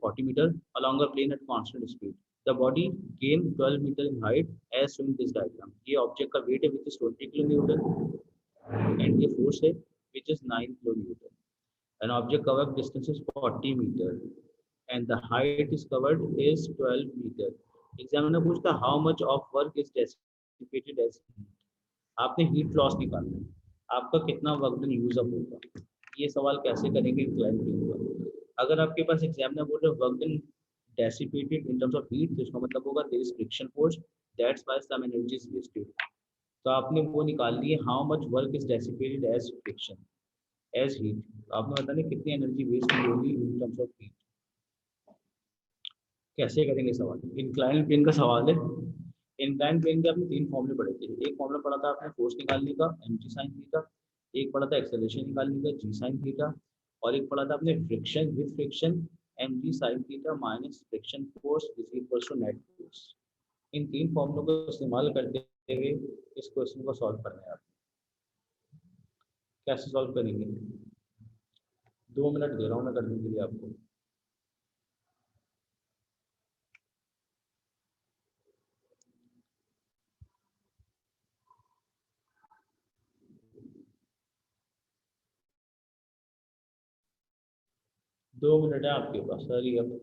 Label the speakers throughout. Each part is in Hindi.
Speaker 1: 40 meter along a plane at constant speed. The body gained 12 meter in height as shown in this diagram. ये ऑब्जेक्ट का वेट है which is 20 किलोन्यूटन and ये फोर्स है which is 9 kilonewton. An object covered distance is 40 meter and the height is covered is 12 meter. Examiner पूछता how much of work is dissipated as heat. आपने हीट लॉस निकालना है, आपका कितना वर्क डन यूज अप होगा. ये सवाल कैसे करेंगे इंक्लाइन प्लेन पर. अगर आपके पास एग्जामिनर बोल रहे work done dissipated in terms of heat तो इसका मतलब होगा there is friction force that's why some energy is wasted. तो आपने वो निकाल लिए how much work is dissipated as friction as heat. आपने बताना कितनी एनर्जी वेस्ट होगी इन टर्म्स ऑफ हीट. कैसे करेंगे सवाल. इंक्लाइन प्लेन का सवाल है. इंक्लाइन प्लेन के आपने तीन फॉर्मूले पढ़े थे. एक फॉर्मूला पढ़ा था आपने फोर्स निकालने का एम जी साइन थीटा, एक पढ़ा था एक्सेलरेशन निकालने का जी साइन थीटा, और एक पढ़ा था आपने friction with friction M G sine theta minus friction force is equal to net force. इन तीन फॉर्मूलों को इस्तेमाल करते हुए इस क्वेश्चन को सॉल्व करना है. आप कैसे सॉल्व करेंगे. 2 मिनट दे रहा हूँ मैं करने के लिए आपको. दो मिनट है आपके पास. सॉरी अब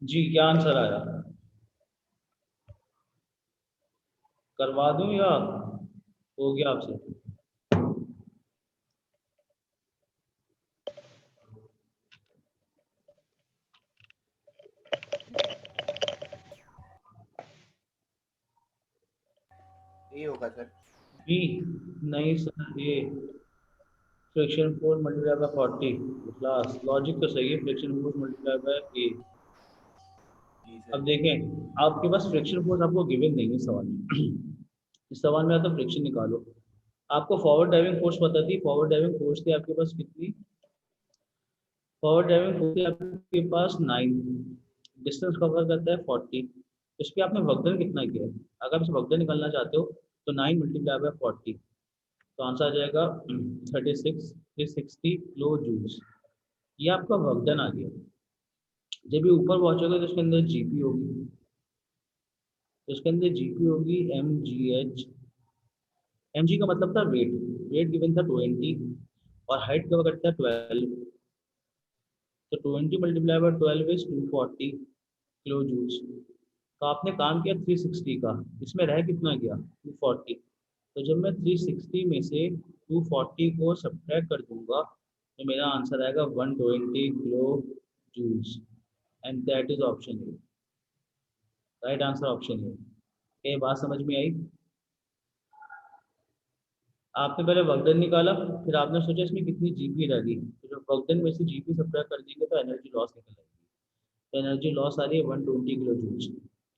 Speaker 1: जी क्या आंसर आया? करवा दूं या हो गया आपसे?
Speaker 2: ये होगा सर।
Speaker 1: बी? नहीं सर, ये friction force multiply by 40 class. Logic तो सही है, फ्रिक्शन फोर्स मल्टीप्लाई बाय ए।
Speaker 2: जी
Speaker 1: अब
Speaker 2: सर।
Speaker 1: देखें, आपके पास फ्रिक्शन फोर्स आपको गिवन नहीं है इस सवाल में। इस सवाल में आता फ्रिक्शन निकालो। आपको फॉरवर्ड ड्राइविंग फोर्स पता थी, फॉरवर्ड ड्राइविंग फोर्स थी आपके पास कितनी? फॉरवर्ड ड्राइविंग फोर्स थी आपके पास 9, डिस्टेंस कवर करता है 40। इस पे आपने वक्र कितना किया है? अगर आप इस वक्र निकालना चाहते हो तो 9 मल्टीप्लाई बाय 40, तो आंसर आ जाएगा 36 360 किलो जूल्स। ये आपका वक्र आ गया। जब ये ऊपर पहुंचोगे तो इसके अंदर जीपी होगी, तो इसके अंदर जीपी होगी M G H. M G का मतलब था वेट। वेट गिवन था 20 और हाइट कवर करता है 12। तो 20 multiply by 12 is 240 kilo joules. तो आपने काम किया 360 का, इसमें रह कितना गया? 240। तो जब मैं 360 में से 240 को सब्ट्रैक्ट कर दूंगा तो मेरा आंसर आएगा 120 kilo joules. And that is option A. Right answer option A. ये बात समझ में आई? आपने पहले वक्र निकाला, फिर आपने सोचा इसमें कितनी जीपी रहेगी, तो जब वक्र में से जीपी सब्ट्रैक्ट कर देंगे तो एनर्जी लॉस निकल आएगी। तो एनर्जी लॉस आ रही है 120 किलो जूल्स।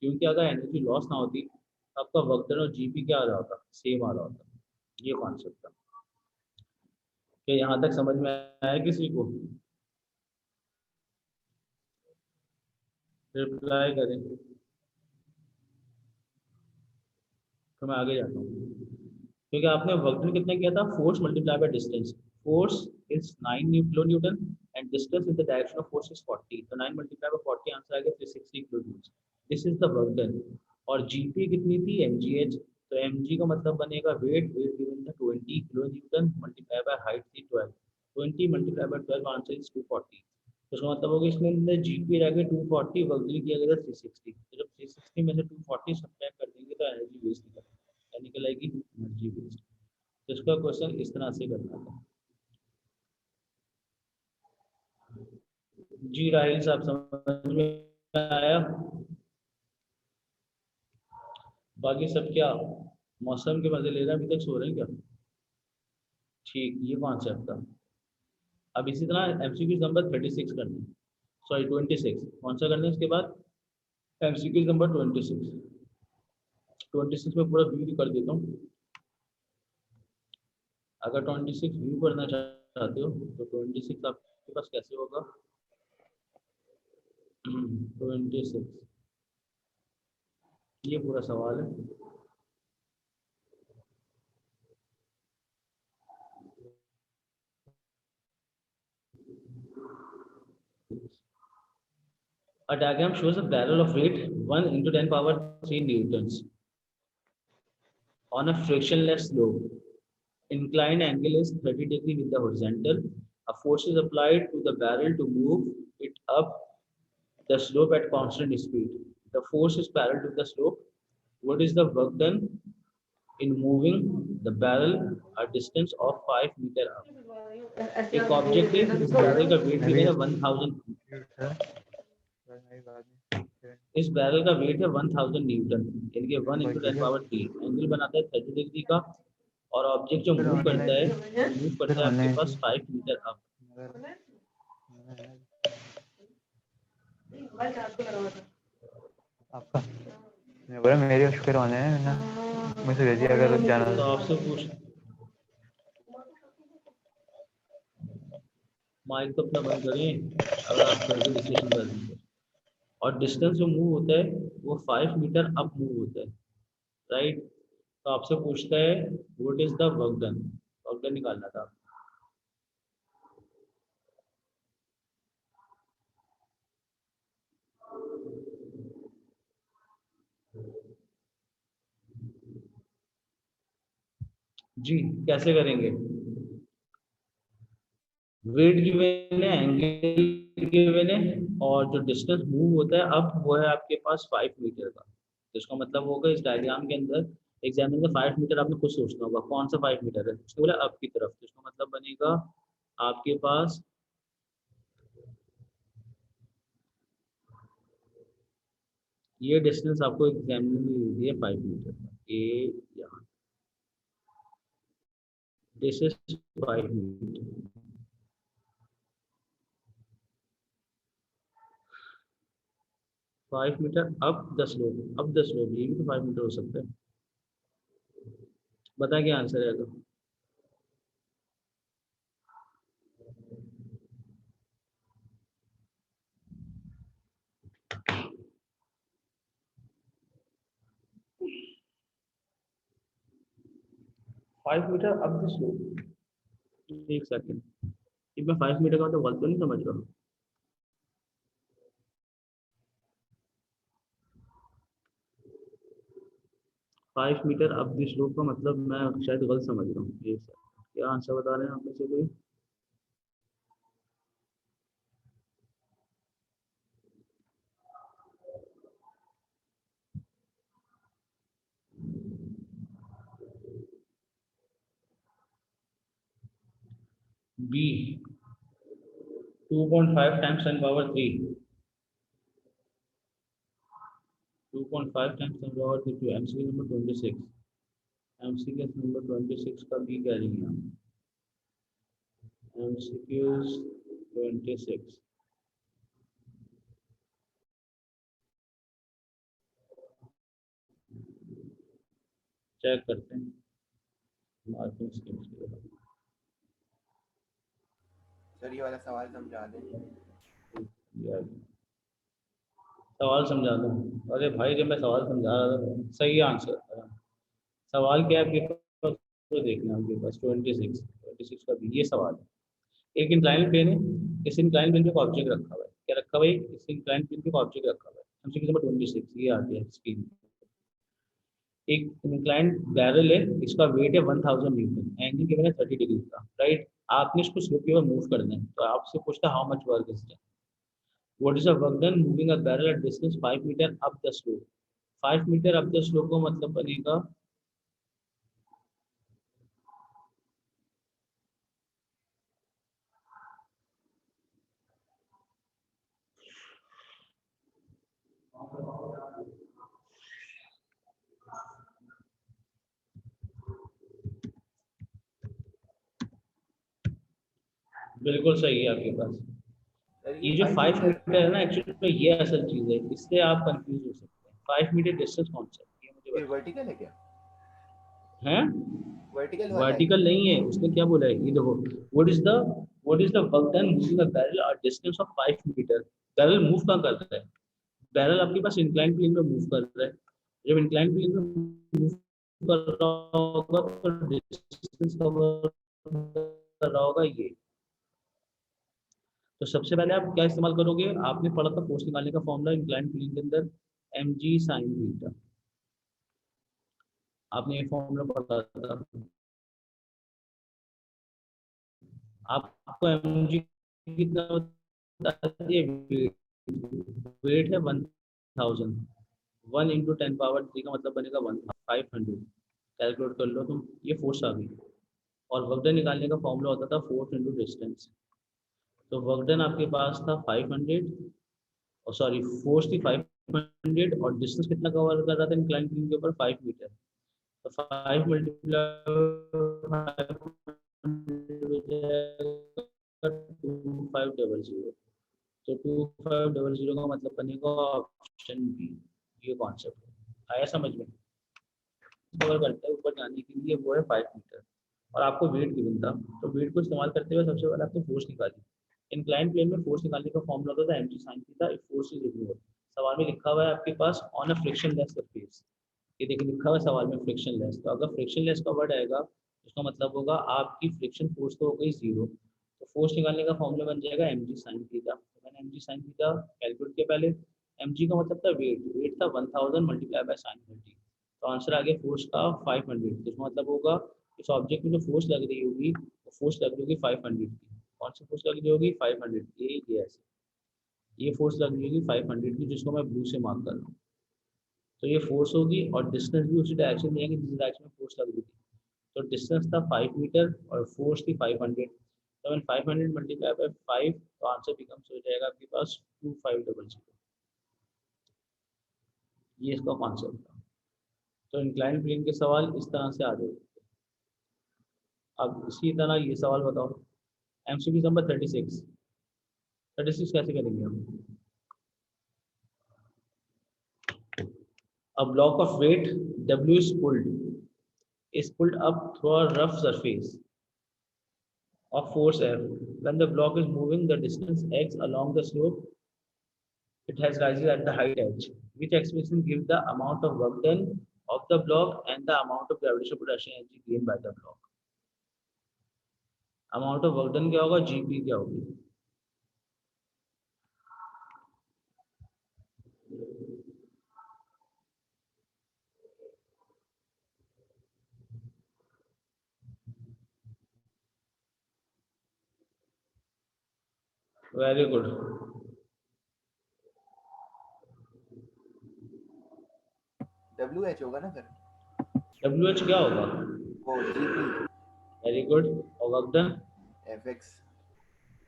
Speaker 1: क्योंकि अगर एनर्जी लॉस ना होती तो आपका वक्र और जीपी क्या आ रहा होता? सेम आ रहा होता। ये कॉन्सेप्ट था। तो यहाँ तक समझ में आया किसी को? रिप्लाई करें तो मैं आगे जाता हूँ। क्योंकि आपने वक्र कितना किया था? Force multiply by distance. Force is 9 kilo Newton and distance in the direction of force is 40। तो 9 मल्टीप्लाई बाय 40 आंसर आ गया 360 kilo joules. This is the work done. और जीपी कितनी थी? एमजीएच। तो एमजी का मतलब बनेगा वेट। वेट गिवन था 20 kilo Newton multiply by height थी 12। 20 मल्टीप्लाई बाय 12 आंसर इज 240। तो इसका मतलब होगा इसमें अंदर जीपी रह गया 240, वर्क किया गया 360। तो जब 360 में से 240 सब्ट्रैक्ट कर देंगे तो एनर्जी वेस्ट निकल आएगी, एनर्जी वेस्ट। तो इसका क्वेश्चन इस तरह से करना था। जी राहिल साहब, समझ में आया? बाकी सब क्या मौसम के मजे ले रहे हैं? अभी तक सो रहे हैं क्या? ठीक, ये कॉन्सेप्ट था। अब इसी तरह एमसीक्यू नंबर 36 करना है, सॉरी 26 कौन सा करना है इसके बाद? MCQ number 26। 26 में पूरा व्यू कर देता हूँ। अगर 26 व्यू करना चाहते हो तो 26 आपके पास कैसे होगा? 26, ये पूरा सवाल है। A diagram shows a barrel of weight 1 into 10 power 3 newtons on a frictionless slope. Inclined angle is 30 degrees with the horizontal. A force is applied to the barrel to move it up the slope at constant speed. The force is parallel to the slope. What is the work done in moving the barrel a distance of 5 meter up? एक ऑब्जेक्ट है, इस बैरल का वेट
Speaker 3: मैं भी
Speaker 1: गिवन है 1000, इस बैरल का वेट है 1000 न्यूटन, यानी कि 1 into 10 पावर 3, एंगल बनाता है 30 डिग्री का, और ऑब्जेक्ट जो मूव करता है आपके पास 5 मीटर अप।
Speaker 3: आपका मैं बोला मेरे शुक्र होने हैं ना, मुझे भेज दिया अगर जाना
Speaker 1: तो
Speaker 3: तो।
Speaker 1: आपसे पूछ, माइक तो अपना बंद करें अगर आप करके डिस्कशन कर रहे हैं। और डिस्टेंस जो मूव होता है वो 5 मीटर अप मूव होता है, राइट। तो आपसे पूछता है what is the work done, work done निकालना था। जी कैसे करेंगे, वेट गिवन है, एंगल गिवन है, और जो डिस्टेंस मूव होता है अब वो है आपके पास 5 मीटर का। तो इसका मतलब होगा इस डायग्राम के अंदर एग्जाम्पल में 5 मीटर आपने खुद सोचना होगा कौन सा 5 मीटर है, उसने बोला अप की तरफ, तो इसका मतलब बनेगा आपके पास ये डिस्टेंस आपको एग्जाम्पल में दे दिया 5 मीटर का, ये यहाँ, this is 5 metre, 5 metre up 10 लोग, अब 10 लोग, ये भी तो 5 मीटर हो सकता है। बता क्या आंसर है तो 5 मीटर अब 10 लोग, एक सेकंड, ये मैं 5 मीटर का तो गलत तो नहीं समझ रहा हूँ। 5 मीटर अब दिस लोग का मतलब मैं शायद गलत समझ रहा हूँ, एक सेकंड, क्या आंसर बता रहे हैं आप में से कोई? B 2.5 times 10 power 3, 2.5 times 10 power 3, MCQ number 26, MCQ number 26 का बी कह रही हैं, एमसीक्यूज 26, चेक करते हैं मार्किंग स्कीम्स के बाद।
Speaker 2: सर ये वाला सवाल समझा दें।
Speaker 1: सवाल समझा दो, अरे भाई जब मैं सवाल समझा रहा था सही आंसर, सवाल क्या है आपके पास, तो देखना आपके पास 26 का भी ये सवाल है। एक इंक्लाइन प्लेन है, इस इंक्लाइन प्लेन पे एक ऑब्जेक्ट रखा हुआ है, क्या रखा हुआ है, इस इंक्लाइन प्लेन पे एक ऑब्जेक्ट रखा हुआ है, एमसीक्यू नंबर 26 ये आ गया स्क्रीन। एक इंक्लाइन बैरल है, इसका वेट है 1000 न्यूटन, एंगल गिवन है 30 डिग्री का, राइट। आपने इसको स्लोप की ओर मूव करना है, तो आपसे पूछता है how much work is done, what is the work done moving a barrel at distance 5 metre up the slope. 5 metre up the slope का मतलब बनेगा, बिल्कुल सही है आपके पास।
Speaker 2: सर
Speaker 1: ये जो 5
Speaker 2: मीटर
Speaker 1: मीटर है ना, एक्चुअली में ये असल चीज है, इससे आप कंफ्यूज हो सकते हैं। 5 मीटर डिस्टेंस कौन सा है ये मुझे
Speaker 2: ये वर्टिकल है क्या?
Speaker 1: बताएं। हैं,
Speaker 2: वर्टिकल वाला है क्या?
Speaker 1: वर्टिकल नहीं है, उसने क्या बोला है, ये देखो, what is the work done moving a barrel at distance of 5 metre. Barrel move कहाँ कर रहा है, बैरल आपके पास इंक्लाइन प्लेन में मूव कर रहा है, जब इंक्लाइन प्लेन में मूव कर रहा होगा तो डिस्टेंस कवर कर रहा होगा ये, तो सबसे पहले आप क्या इस्तेमाल करोगे, आपने पढ़ा था फोर्स निकालने का फॉर्मूला इंक्लाइन प्लेन के अंदर mg sin थीटा, आपने ये फॉर्मूला पढ़ा था। आपको mg कितना बता दिए, वेट है 1000, 1 इंटू 10 पावर 3 का मतलब बनेगा 1500, कैलकुलेट कर लो तुम, ये फोर्स आ गई। और वर्क डन निकालने का फॉर्मूला होता था फोर्स इंटू डिस्टेंस, तो वर्क डन आपके पास था 500, और सॉरी फोर्स थी 500 और डिस्टेंस कितना कवर कर रहा था इंक्लाइन प्लेन के ऊपर, 5 मीटर। तो 5 मल्टीप्लाई 2500, तो 2500 का मतलब बनेगा ऑप्शन बी। ये कॉन्सेप्ट है, आया समझ में? कवर करता है ऊपर जाने के लिए वो है 5 मीटर, और आपको वेट गिवन था, तो वेट को इस्तेमाल करते हुए सबसे पहले आपको फोर्स निकाली। इंक्लाइन प्लेन में फोर्स निकालने का फॉर्मूला होता था mg sin theta if force is ignored. सवाल में लिखा हुआ है आपके pass on a friction less surface, ये देखिए लिखा हुआ है सवाल में फ्रिक्शन लेस, तो अगर फ्रिक्शन लेस का वर्ड आएगा उसका मतलब होगा आपकी फ्रिक्शन फोर्स तो हो गई जीरो, तो फोर्स निकालने का फॉर्मूला बन जाएगा mg sin थीटा। तो मैंने mg sin थीटा कैलकुलेट किया पहले, mg का मतलब था वेट, वेट था 1000 मल्टीप्लाई बाय sin 30, तो आंसर आ गया फोर्स का 500। तो इसका मतलब होगा इस ऑब्जेक्ट में जो फोर्स लग रही होगी वो फोर्स लग रही होगी 500 की। कौन सी फोर्स लग रही होगी, 500, ये ऐसे, ये फोर्स लग रही होगी 500 की, जिसको मैं ब्लू से मार्क कर रहा हूँ। तो ये फोर्स होगी और डिस्टेंस भी उसी डायरेक्शन में है जिस डायरेक्शन में फोर्स लग रही थी। तो डिस्टेंस था 5 मीटर और फोर्स थी 500, तो मैंने 500 मल्टीप्लाई बाय 5, तो आंसर बिकम्स हो जाएगा आपके पास 2500। ये इसका कॉन्सेप्ट था। तो इंक्लाइन प्लेन के सवाल इस तरह से आ रहे हैं। अब इसी तरह ये सवाल बताओ, एमसीक्यू नंबर 36, 36 कैसे करेंगे हम? A block of weight W is pulled up through a rough surface of force F. When the block is moving the distance x along the slope, it has rises at the height h. Which expression gives the amount of work done of the block and the amount of gravitational potential energy gained by the block? Amount of work done क्या होगा, GP क्या होगी? Very good.
Speaker 2: WH होगा ना सर,
Speaker 1: WH क्या होगा?
Speaker 2: वो GP
Speaker 1: Very good. और वर्क डन?
Speaker 2: FX।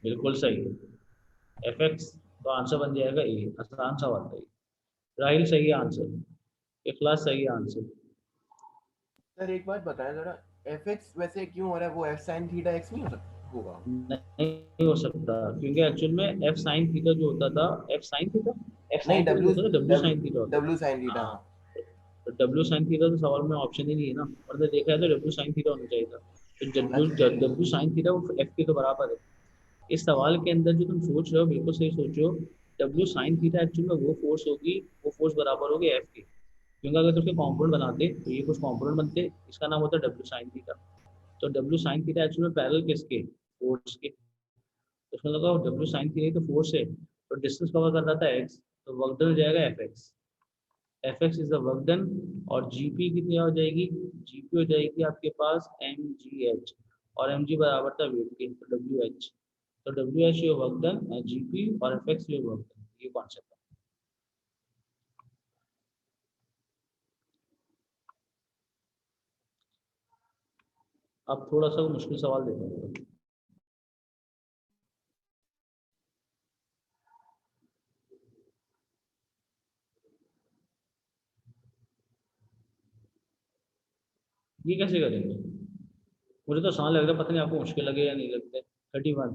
Speaker 1: बिल्कुल सही है, FX। तो आंसर बन जाएगा ए, आसान सवाल था ये। राहिल सही है आंसर, इखलास सही है आंसर।
Speaker 2: सर एक बात बताएं जरा, FX वैसे क्यों हो रहा है, वो F sin थीटा X नहीं हो सकता होगा?
Speaker 1: नहीं हो सकता, क्योंकि एक्चुअल में एफ साइन थीटा जो होता था, एफ साइन थीटा, एफ
Speaker 2: नहीं,
Speaker 1: साइन थीटा जो होता था डब्ल्यू साइन थीटा होता
Speaker 2: W sin
Speaker 1: था।
Speaker 2: थीटा,
Speaker 1: हाँ,
Speaker 2: हाँ।
Speaker 1: तो डब्ल्यू साइन थीटा तो सवाल में ऑप्शन ही नहीं है ना, और तो देखा है तो डब्ल्यू साइन थीटा होना चाहिए था, तो
Speaker 2: अच्छा।
Speaker 1: डब्ल्यू साइन थीटा वो एफ के तो बराबर है। इस सवाल के अंदर जो तुम सोच रहे हो बिल्कुल सही सोचो, डब्ल्यू साइन थीटा एक्चुअल में वो फोर्स होगी, वो फोर्स बराबर होगी एफ के, क्योंकि अगर तो उसके कॉम्पोनेंट बनाते तो ये कुछ कॉम्पोनेंट बनते, इसका नाम होता है डब्ल्यू साइन थीटा। तो डब्ल्यू साइन थीटा एक्चुअल में पैरेलल किसके, फोर्स के, तो उसमें लगा डब्ल्यू साइन थीटा तो फोर्स है, तो डिस्टेंस कवर कर रहा था एक्स, तो वर्क डन हो जाएगा F X, F X is the work done. और जीपी कितनी हो जाएगी, जीपी हो जाएगी आपके पास एम जी एच, और एम जी बराबर था वेट के, तो डब्ल्यू एच, तो W H your work done, GP और F X your work done, ये कॉन्सेप्ट है। अब थोड़ा सा मुश्किल सवाल देता हूँ। ये कैसे करेंगे, मुझे तो आसान लग रहा है, पता नहीं आपको मुश्किल लगे या नहीं लगता। 31,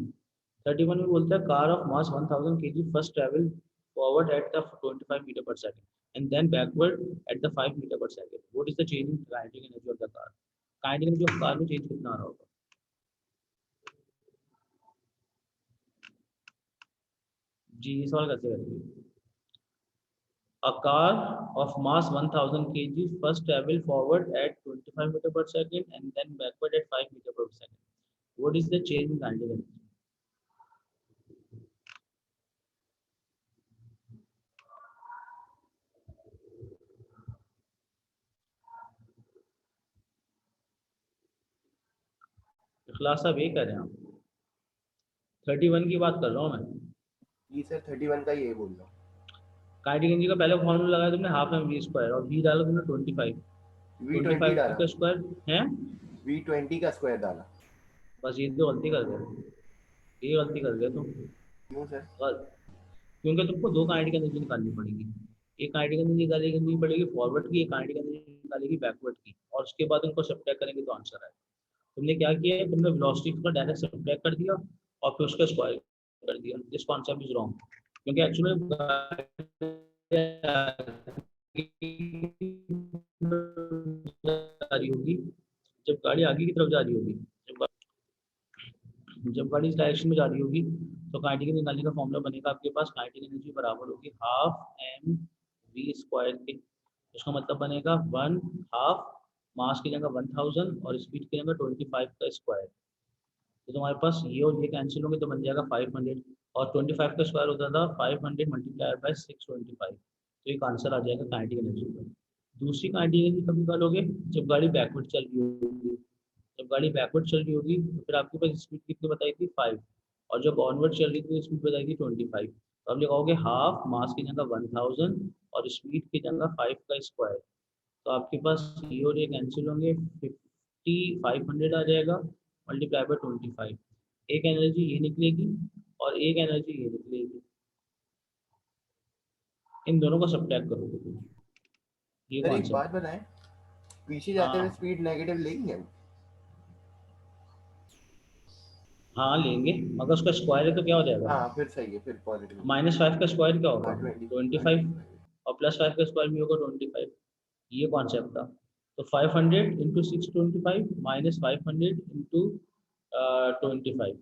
Speaker 1: 31 में बोलता है car of mass 1000 kg first travel forward at the 25 metre per second and then backward at the 5 metre per second, what is the change in kinetic energy of the car? Kinetic energy of car में चेंज कितना आ रहा होगा? जी ये सवाल कैसे करेंगे? A car of mass 1000 kg first travel forward at 25 meter per second and then backward at 5 meter per second. What is the change in kinetic energy? खुलासा वे कर रहे हैं आप। 31 की बात कर रहा हूँ मैं।
Speaker 2: जी सर 31 का यही बोल रहा हूँ।
Speaker 1: काइनेटिक एनर्जी का पहले फॉर्मूला लगाया तुमने हाफ एम वी स्क्वायर और वी डाला तुमने 25।
Speaker 2: V20 डाला,
Speaker 1: 25 का स्क्वायर है।
Speaker 2: V20 का स्क्वायर डाला।
Speaker 1: बस ये तो गलती कर गए, ये गलती कर गए तुम।
Speaker 2: क्यों सर?
Speaker 1: बस क्योंकि तुमको दो काइनेटिक एनर्जी निकालनी पड़ेगी। एक काइनेटिक एनर्जी निकालनी पड़ेगी फॉरवर्ड की, एक काइनेटिक एनर्जी निकालेगी बैकवर्ड की, और उसके बाद उनको सब्ट्रैक्ट करेंगे तो आंसर आएगा। तुमने क्या किया है, तुमने वेलोसिटी का डायरेक्ट सब्ट्रैक्ट कर दिया और फिर उसका स्क्वायर कर दिया। दिस कॉन्सेप्ट इज रॉन्ग, क्योंकि एक्चुअली जा रही होगी, जब गाड़ी आगे की तरफ जा रही होगी, जब गाड़ी इस डायरेक्शन में जा रही होगी तो काइनेटिक एनर्जी निकालने का फॉर्मूला बनेगा आपके पास, काइनेटिक एनर्जी बराबर होगी हाफ एम वी स्क्वायर के। उसका मतलब बनेगा 1/2 मास की जगह 1000 और स्पीड की जगह 25 का स्क्वायर। तो तुम्हारे पास ये और ये कैंसिल होंगे तो बन जाएगा 500, और 25 का स्क्वायर होता था 500 मल्टीप्लाई बाय 625। तो एक आंसर आ जाएगा काइनेटिक एनर्जी का। दूसरी काइनेटिक एनर्जी कब निकालोगे, जब गाड़ी बैकवर्ड चल रही होगी। जब गाड़ी बैकवर्ड चल रही होगी तो फिर आपके पास स्पीड कितनी बताई थी 5, और जब ऑनवर्ड चल रही थी तो स्पीड बताई थी 25। तो आप लिखाओगे हाफ मास की जगह 1000 और स्पीड की जगह 5 का स्क्वायर। तो आपके पास ये और ये कैंसिल होंगे, 500 आ जाएगा मल्टीप्लाई बाय 25। एक एनर्जी ये निकलेगी और एक एनर्जी ये निकलेगी, इन दोनों को सब्ट्रैक्ट करोगे तुम। ये
Speaker 2: सर एक बात
Speaker 1: कॉन्सेप्ट।
Speaker 2: बताएं, पीछे जाते हुए
Speaker 1: हाँ
Speaker 2: स्पीड नेगेटिव लेंगे हम?
Speaker 1: हाँ लेंगे, मगर उसका स्क्वायर है तो क्या हो जाएगा,
Speaker 2: हाँ फिर सही है, फिर पॉजिटिव।
Speaker 1: -5 का स्क्वायर क्या
Speaker 2: हाँ
Speaker 1: होगा
Speaker 2: 20
Speaker 1: 25,
Speaker 2: 125।
Speaker 1: और +5 का स्क्वायर भी होगा 25। ये कॉन्सेप्ट था। तो 500 इंटू 625 -500 इंटू 25।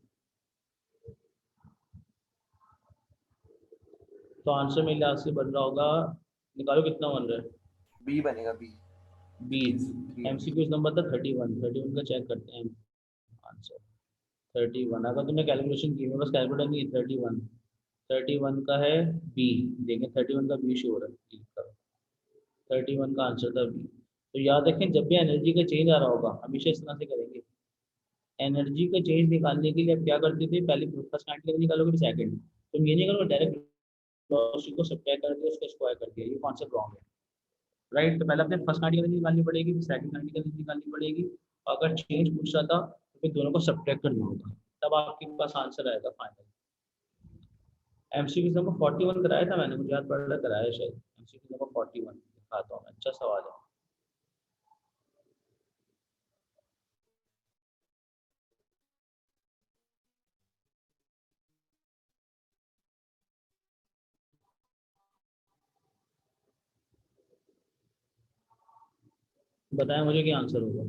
Speaker 1: तो आंसर मेरे लिहाज से बन रहा होगा, निकालो कितना बन रहा है।
Speaker 2: बी बनेगा, B.
Speaker 1: B.
Speaker 2: 3 MB.
Speaker 1: MCQs number था 31 का चेक करते हैं आंसर। 31 अगर तुमने कैलकुलेशन की, मेरे पास कैलकुलेटर नहीं है। 31 का है बी। देखें 31 का बी शो हो रहा है, 31 का आंसर था बी। तो याद रखें जब भी एनर्जी का चेंज आ रहा होगा हमेशा इस तरह से करेंगे। एनर्जी का चेंज निकालने के लिए आप क्या करते थे, पहले फर्स्ट काइनेटिक निकालोगे फिर सेकंड। तुम ये नहीं करोगे डायरेक्ट वेलोसिटी को सब्ट्रैक्ट कर दिया उसका स्क्वायर कर दिया, ये कॉन्सेप्ट रॉन्ग है। राइट, तो पहले अपने फर्स्ट काइनेटिक एनर्जी निकालनी पड़ेगी, फिर सेकंड काइनेटिक एनर्जी निकालनी पड़ेगी। अगर चेंज पूछ रहा था तो फिर दोनों को सब्ट्रैक्ट करना होगा, तब आपके पास आंसर आएगा फाइनल। एमसीक्यू नंबर 41 कराया था मैंने, मुझे याद पड़ रहा कराया है शायद। एमसीक्यू नंबर 41 दिखाता हूँ मैं, अच्छा सवाल है। बताएं मुझे क्या आंसर होगा,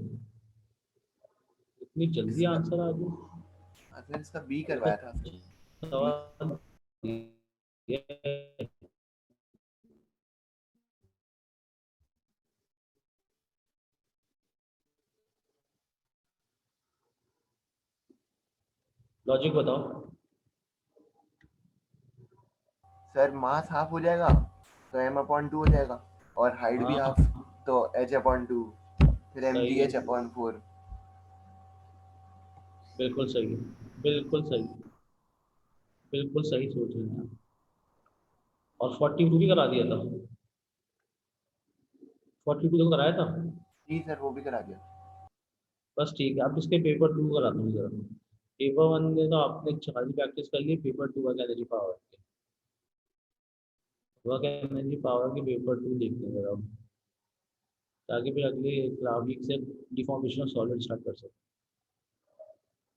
Speaker 1: इतनी जल्दी
Speaker 2: इसका
Speaker 1: आंसर आ गया।
Speaker 2: सर इसका बी
Speaker 1: अभी
Speaker 2: करवाया था
Speaker 1: तो
Speaker 2: सर। बी।
Speaker 1: सवाल लॉजिक बताओ।
Speaker 2: सर मास हाफ हो जाएगा तो m/2 हो जाएगा, और हाइट भी
Speaker 1: हाँ
Speaker 2: हाफ, तो h/2, फिर
Speaker 1: सही है,
Speaker 2: mgh/4।
Speaker 1: बिल्कुल सही है, बिल्कुल सही, बिल्कुल सही सोच रहे हैं आप। और 42 भी करा दिया था, 42 तो कराया था।
Speaker 2: जी सर वो भी करा दिया।
Speaker 1: बस ठीक है, आप इसके पेपर 2 कराता हूँ जरा। पेपर 1 में तो आपने खाली प्रैक्टिस कर ली, पेपर 2 का एनर्जी पावर के, वर्क एनर्जी पावर के पेपर 2 देखते हैं जरा, ताकि फिर अगले वीक से डिफॉर्मेशन ऑफ सॉलिड स्टार्ट कर सकते।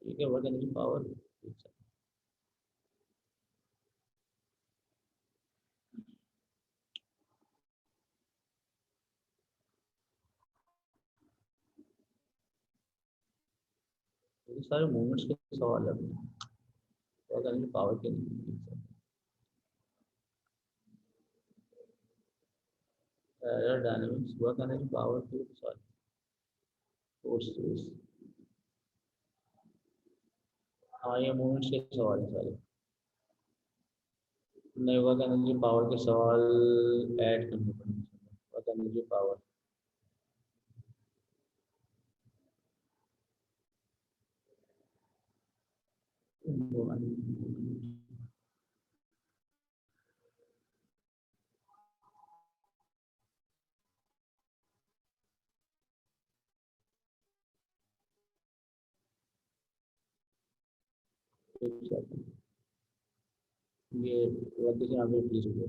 Speaker 1: ठीक है, वर्क एनर्जी पावर। ये सारे मूवमेंट्स के सवाल है अपने, वर्क एनर्जी पावर के नहीं। एरोडायनामिक्स, वर्क एनर्जी पावर के सॉरी, फोर्सेस। हाँ ये मूवमेंट्स के सवाल है सारे, नए वर्क एनर्जी पावर के सवाल ऐड करने पड़ेंगे। वर्क एनर्जी पावर, ये वापस यहाँ पे प्लीज हो गया।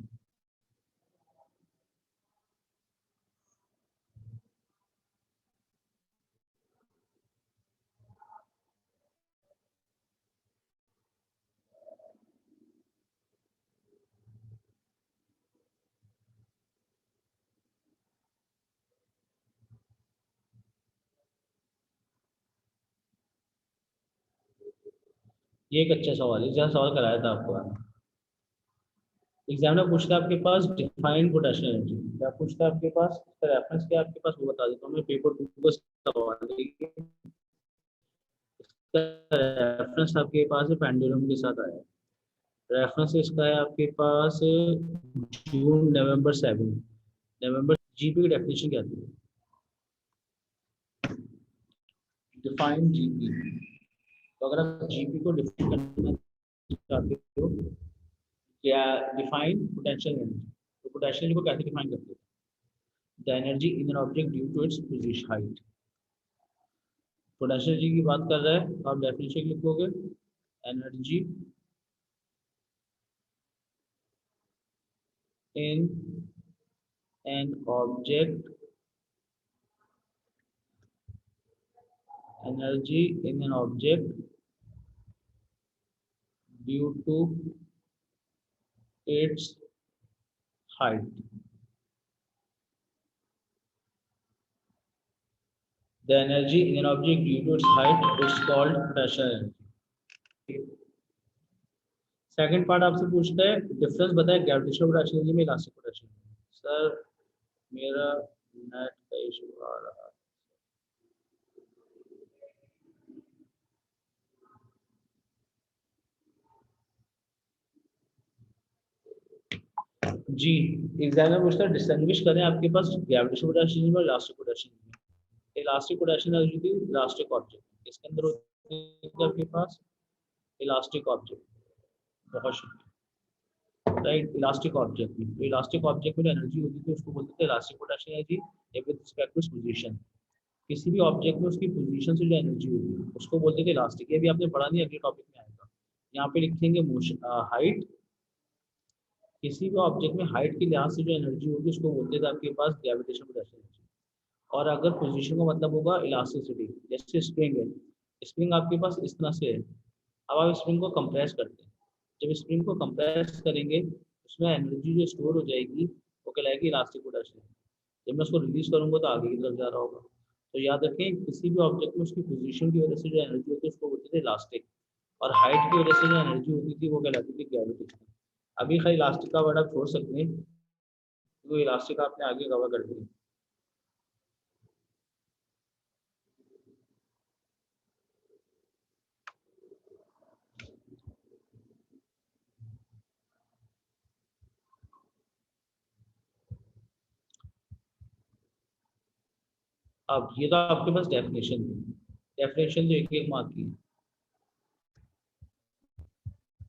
Speaker 1: ये एक अच्छा सवाल है, जहाँ सवाल कराया था आपको। एग्जाम में पूछता है आपके पास डिफाइंड पोटेंशियल एनर्जी, क्या पूछता है आपके पास, इसका रेफरेंस क्या है आपके पास वो बता देता हूँ मैं। पेपर 2 का सवाल है ये। इसका रेफरेंस आपके पास है पेंडुलम के साथ आया है। रेफरेंस इसका है आपके पास जून नवंबर 7। नवंबर जीपी की डेफिनेशन क्या थी? Define GP. तो अगर आप जीपी को डिफाइन करना चाहते हो, क्या डिफाइन पोटेंशियल एनर्जी, तो पोटेंशियल को कैसे डिफाइन करते हो? The energy in an object due to its position height. Potential energy की बात कर रहा है तो आप डेफिनेशन लिखोगे, energy in an object, energy in an object due to its height. The energy in an object due to its height is called potential energy. Second part आपसे पूछता है डिफरेंस बताए ग्रेविटेशनल पोटेंशियल एनर्जी में इलास्टिक पोटेंशियल एनर्जी। सर मेरा नेट का इशू आ रहा है जी। एग्जाम में पूछता है डिस्टिंग्विश करें आपके पास ग्रेविटेशनल पोटेंशियल एनर्जी और elastic potential energy. Elastic potential energy थी इलास्टिक ऑब्जेक्ट, इसके अंदर होती है आपके पास इलास्टिक ऑब्जेक्ट। बहुत शुक्रिया। राइट, इलास्टिक ऑब्जेक्ट में, तो इलास्टिक ऑब्जेक्ट में जो एनर्जी होती थी उसको बोलते थे elastic potential energy with respect to position. किसी भी ऑब्जेक्ट में उसकी पोजीशन से जो एनर्जी होती है उसको बोलते थे इलास्टिक। ये भी आपने पढ़ा नहीं, अगले टॉपिक में आएगा। यहाँ पे लिखेंगे मोशन हाइट। किसी भी ऑब्जेक्ट में हाइट के लिहाज से जो एनर्जी होगी उसको बोलते थे आपके पास ग्रेविटेशनल पोटेंशियल एनर्जी। और अगर पोजीशन का मतलब होगा इलास्टिसिटी। जैसे स्प्रिंग है, स्प्रिंग आपके पास इस तरह से है, अब आप स्प्रिंग को कंप्रेस करते हैं, जब स्प्रिंग को कंप्रेस करेंगे उसमें एनर्जी जो स्टोर हो जाएगी वो कहलाएगी इलास्टिक पोटेंशियल। जब मैं उसको रिलीज करूंगा तो आगे की तरफ जा रहा होगा। तो याद रखें किसी भी ऑब्जेक्ट में उसकी पोजीशन की वजह से जो एनर्जी होती है उसको बोलते थे इलास्टिक, और हाइट की वजह से जो एनर्जी होती थी वो कहलाती थी ग्रेविटेशनल। अभी खाली इलास्टिक का वर्ड आप छोड़ सकते हैं, वो इलास्टिक आपने आगे कवर कर दिया। अब ये तो आपके पास डेफिनेशन थी, डेफिनेशन जो एक एक मार्क की है।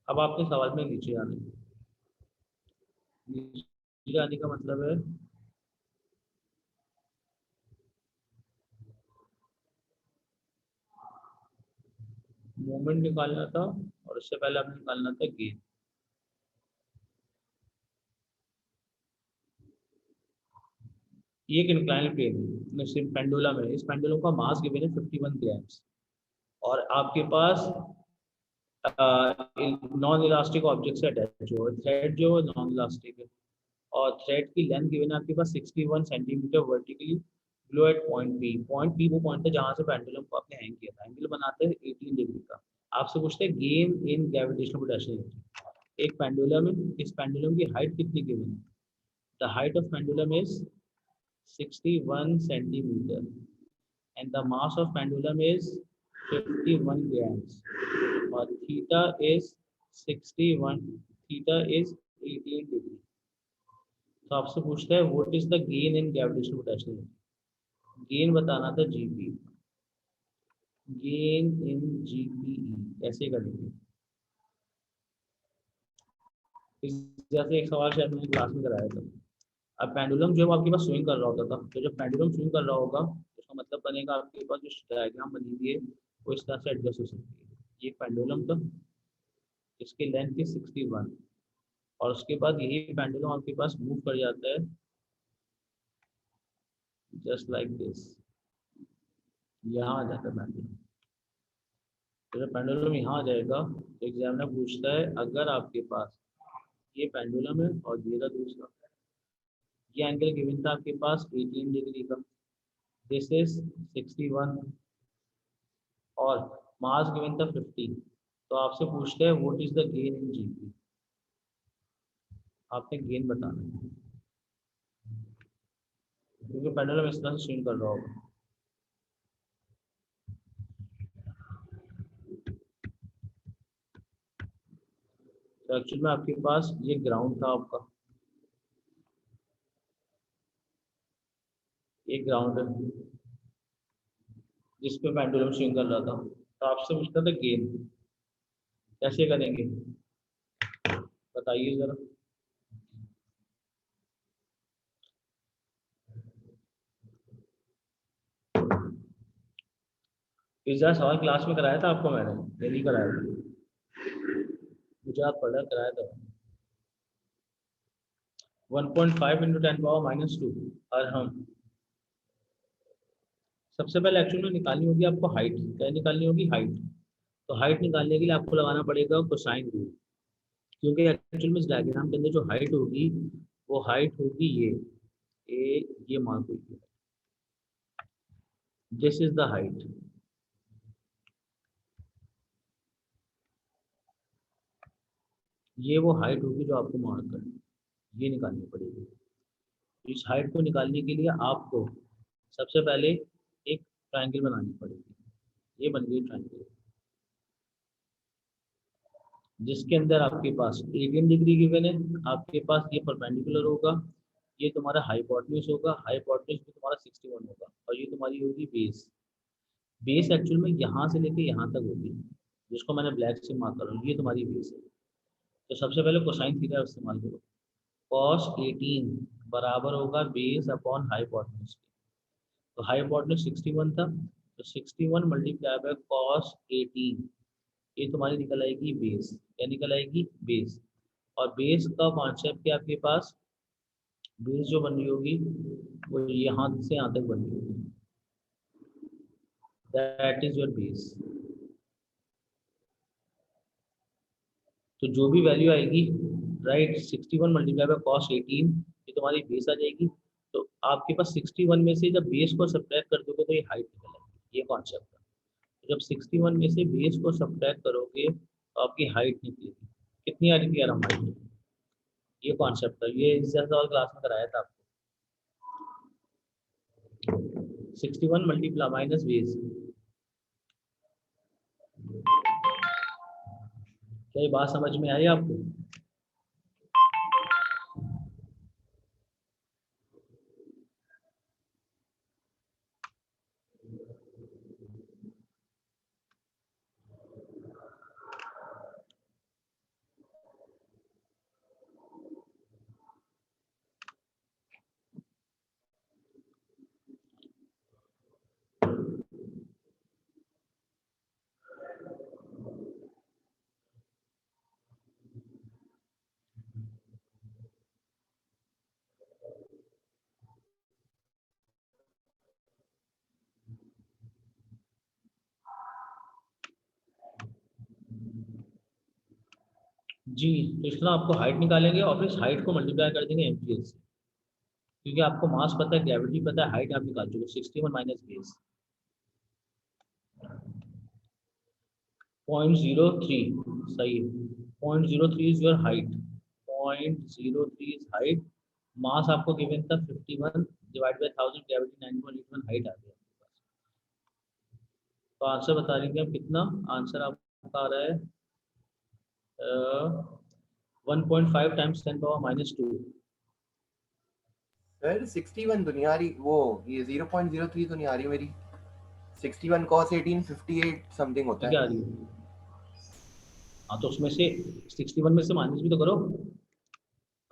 Speaker 1: अब आपने सवाल में नीचे आने, नीचे आने का मतलब है मोमेंट निकालना था और उससे पहले आपने निकालना था गेन। ये एक इंक्लाइन प्लेन है, पेंडुलम है, इस पेंडुलम का मास गिवन है 51 ग्राम्स। और आपके पास नॉन इलास्टिक ऑब्जेक्ट से अटैच हो, थ्रेड जो है नॉन इलास्टिक है, और थ्रेड की लेंथ गिवन है आपके पास 61 centimetre vertically below at point B. Point B वो पॉइंट है जहां से पेंडुलम को आपने हैंग किया था। एंगल बनाते हैं 18 डिग्री का। आपसे पूछते हैं gain in gravitational potential energy. एक पेंडुलम है, इस पेंडुलम की हाइट कितनी गिवन है? The height of pendulum is 61 centimeter and the mass of pendulum is 51 grams और theta is 61, theta is 18 degree। तो आपसे पूछता है what is the gain in gravitational potential. Gain बताना था जीपी, गेन इन जीपीई ऐसे करेंगे। इस जैसे एक सवाल शायद मैंने क्लास में कराया था। अब पेंडुलम जो है वो आपके पास स्विंग कर रहा होता था, तो जब पेंडुलम स्विंग कर रहा होगा उसका मतलब बनेगा आपके पास जो डायग्राम बनी हुई है वो इस तरह से एडजस्ट हो सकती है। ये पेंडुलम था, इसकी लेंथ थी 61, और उसके बाद यही पेंडुलम आपके पास मूव कर जाता है जस्ट लाइक दिस, यहाँ आ जाता है पेंडुलम। तो जब पेंडुलम यहाँ आ जाएगा तो एग्जामिनर पूछता है अगर आपके पास ये पेंडुलम है और ये रहा दूसरा, ये एंगल गिवन था आपके पास 18 डिग्री का, दिस इज 61, और मास गिवन था 50, तो आपसे पूछते हैं what is the gain in GP. आपने गेन बताना है क्योंकि पेंडुलम इस तरह से स्विंग कर रहा होगा। तो एक्चुअली में आपके पास ये ग्राउंड था आपका, ये ग्राउंड है जिस पे पेंडुलम स्विंग कर रहा था, तो आपसे पूछता था गेन कैसे करेंगे, बताइए जरा। इस जरा सवाल क्लास में कराया था आपको मैंने, ये नहीं कराया था, मुझे आप पढ़ा कराया था। 1.5 इंटू 10⁻⁻2 और हम सबसे पहले एक्चुअली में निकालनी होगी आपको हाइट। क्या निकालनी होगी? हाइट। तो हाइट निकालने के लिए आपको लगाना पड़ेगा कोसाइन रूल, क्योंकि एक्चुअल में इस डायग्राम के अंदर जो हाइट होगी वो हाइट होगी ये मान लीजिए दिस इज द हाइट। ये वो हाइट होगी जो आपको मार्क करनी है, ये निकालनी पड़ेगी। इस हाइट को निकालने के लिए आपको सबसे पहले एक ट्रायंगल बनानी पड़ेगी। ये बन गई ट्रायंगल जिसके अंदर आपके पास 18 डिग्री गिवन है, आपके पास ये परपेंडिकुलर होगा, ये तुम्हारा हाइपोटेन्यूज होगा, हाइपोटेन्यूज भी तुम्हारा 61 होगा, और ये तुम्हारी होगी बेस। बेस एक्चुअल में यहाँ से लेके यहाँ तक होगी, जिसको मैंने ब्लैक से मार्क कर रहा हूँ, ये तुम्हारी बेस है। तो सबसे पहले कोसाइन थीटा इस्तेमाल करो। cos 18 बराबर होगा बेस अपॉन हाइपोटेन्यूज। तो हाइपोटेन्यूज 61 था, तो 61 मल्टीप्लाई बाय cos 18, ये तुम्हारी निकल आएगी बेस। क्या निकल आएगी? बेस। और बेस का कॉन्सेप्ट क्या आपके पास? बेस जो बन रही होगी वो यहाँ से यहाँ तक बन रही होगी, दैट इज योर बेस। तो जो भी वैल्यू आएगी, राइट, 61 मल्टीप्लाई बाय cos 18, ये तुम्हारी बेस आ जाएगी। तो आपके पास 61 में से जब बेस को सब्ट्रैक्ट कर दोगे तो ये हाइट निकल आएगी, ये कॉन्सेप्ट है। तो जब 61 में से बेस को सब्ट्रैक्ट करोगे तो आपकी हाइट निकलेगी। कितनी आ रही थी यार हम हाइट? ये कॉन्सेप्ट है, ये इस जैसा क्लास में कराया था आपको। 61 मल्टीप्लाई माइनस बेस। क्या ये बात समझ में आई आपको? जी, तो इस तरह आपको हाइट निकालेंगे और फिर हाइट को मल्टीप्लाई कर देंगे एम्पियर से, क्योंकि आपको मास पता है, ग्रेविटी पता है, हाइट आप निकाल चुके। 61 माइनस बेस 0.03, सही है। 0.03 is your height, 0.03 is height. Mass आपको गिवन था 51 डिवाइड बाय 1000, ग्रेविटी 9.81, हाइट आ गया। तो आंसर बता देंगे हम कितना। आंसर आपका आ रहा है 1.5 टाइम्स 10⁻⁻²।
Speaker 2: सर 61 तो नहीं आ रही, वो ये 0.03 तो नहीं आ रही मेरी। 61 cos 18 58 समथिंग होता
Speaker 1: क्या आ
Speaker 2: है।
Speaker 1: रही है? हाँ, तो उसमें से 61 में से माइनस भी तो करो।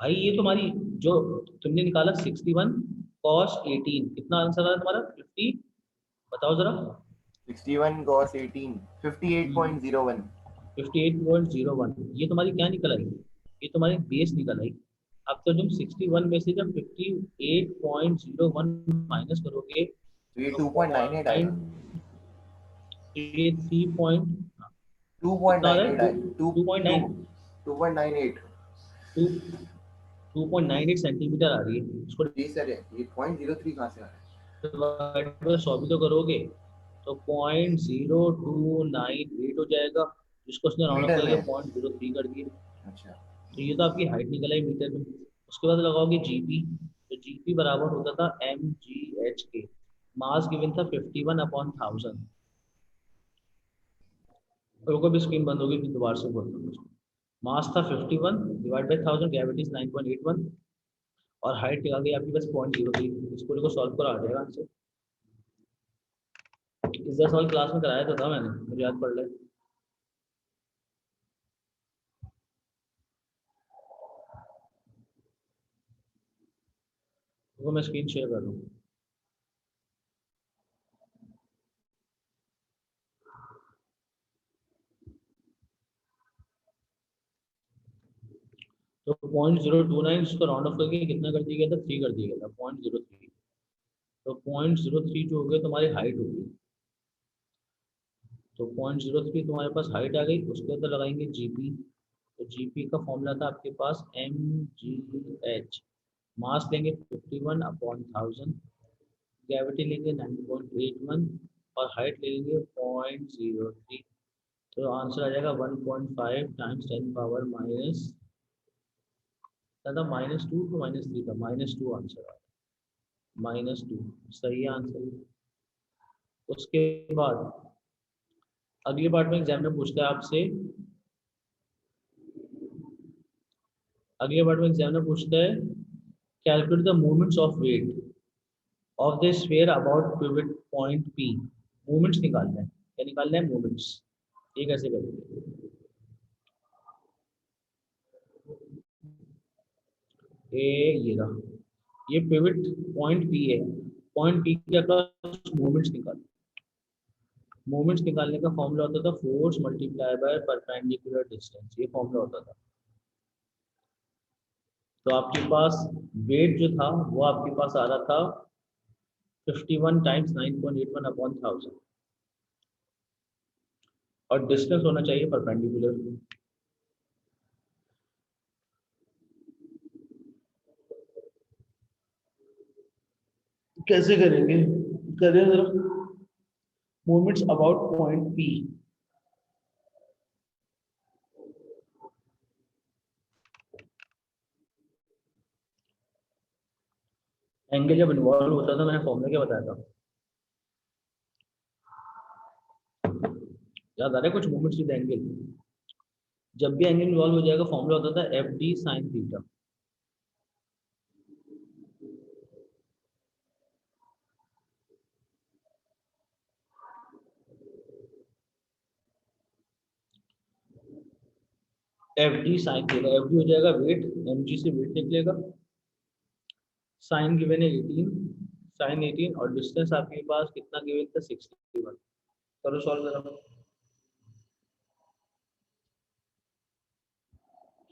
Speaker 1: भाई ये तुम्हारी जो तुमने निकाला 61 cos 18, कितना आंसर आया तुम्हारा 50, बताओ जरा।
Speaker 2: 61 cos 18 58.01।
Speaker 1: 58.01, ये तुम्हारी क्या निकल आई, ये तुम्हारी बेस निकल आई। अब तो तुम 61 में से जब 58.01 माइनस करोगे
Speaker 2: तो ये
Speaker 1: तो
Speaker 2: 2.98 आएगा।
Speaker 1: पॉइंट, ये 3 पॉइंट, कितना आ रहा
Speaker 2: 2.98
Speaker 1: है,
Speaker 2: आएगा। 2.98।
Speaker 1: 2.98 सेंटीमीटर आ रही है। इसको
Speaker 2: जी सर, ये 0.03 कहाँ से आ रहा है?
Speaker 1: डिवाइड बाय 100 भी तो करोगे तो 0.0298 हो जाएगा, जिसको उसने राउंड अप
Speaker 2: मीटर
Speaker 1: करके
Speaker 2: में?
Speaker 1: 0.03 कर दिया।
Speaker 2: अच्छा।
Speaker 1: तो ये तो आपकी हाइट निकल आई मीटर में। उसके बाद लगाओगे जीपी, तो जीपी बराबर होता था mgh के। मास गिवन था 51/1000। रुको भी स्क्रीन बंद होगी फिर दोबारा से बोलता हूँ। मास था 51 डिवाइड बाई 1000, ग्रेविटी इज 9.81, और हाइट आ गई आपके पास 0.03। इस पूरे को सॉल्व करो, आ जाएगा आंसर। इस सवाल क्लास में कराया तो था मैंने, मुझे याद पड़ रहा है। वो मैं स्क्रीन शेयर कर रहा हूँ। तो 0.029 इसको राउंड ऑफ करके कितना कर दिया गया था, 3 कर दिया गया था, 0.03। तो 0.03 जो हो गया तुम्हारी हाइट होगी। तो 0.03 तुम्हारे पास हाइट आ गई, उसके अंदर लगाएंगे जीपी। तो जीपी का फॉर्मूला था आपके पास mgh। मास लेंगे 51/1000, ग्रेविटी लेंगे 9.81, और हाइट लेंगे 0.03। तो आंसर आ जाएगा 1.5 टाइम्स 10 पावर माइनस, था -2 तो -3 था, -2 आंसर आ रहा है, -2 सही है आंसर। उसके बाद अगली पार्ट में एग्जाम में पूछता है आपसे, अगले पार्ट में एग्जाम में पूछता है calculate the movements of weight of the sphere about pivot point P. Movements निकालना है, क्या निकालना है, मूवमेंट्स। ये कैसे करेंगे, ये रहा, ये पिवट पॉइंट पी है, पॉइंट पी के अक्रॉस मूवमेंट्स निकाल। मूवमेंट्स निकालने का फॉर्मूला होता था force multiply by perpendicular distance, ये फॉर्मूला होता था। तो आपके पास वेट जो था वो आपके पास आ रहा था 51 टाइम्स 9.81/1000, और डिस्टेंस होना चाहिए परपेंडिकुलर। कैसे करेंगे, करें जरा। Movements about point P, angle जब इन्वॉल्व होता था, मैंने फॉर्मूला क्या बताया था, याद आ रहा है कुछ, मूवमेंट्स विद एंगल। जब भी एंगल इन्वॉल्व हो जाएगा फॉर्मूला होता था F D sine theta. F D sine theta, F D हो जाएगा वेट, एम जी से वेट निकलेगा, साइन गिवन है 18, साइन 18, और डिस्टेंस आपके पास कितना गिवन था 61। करो सॉल्व करो।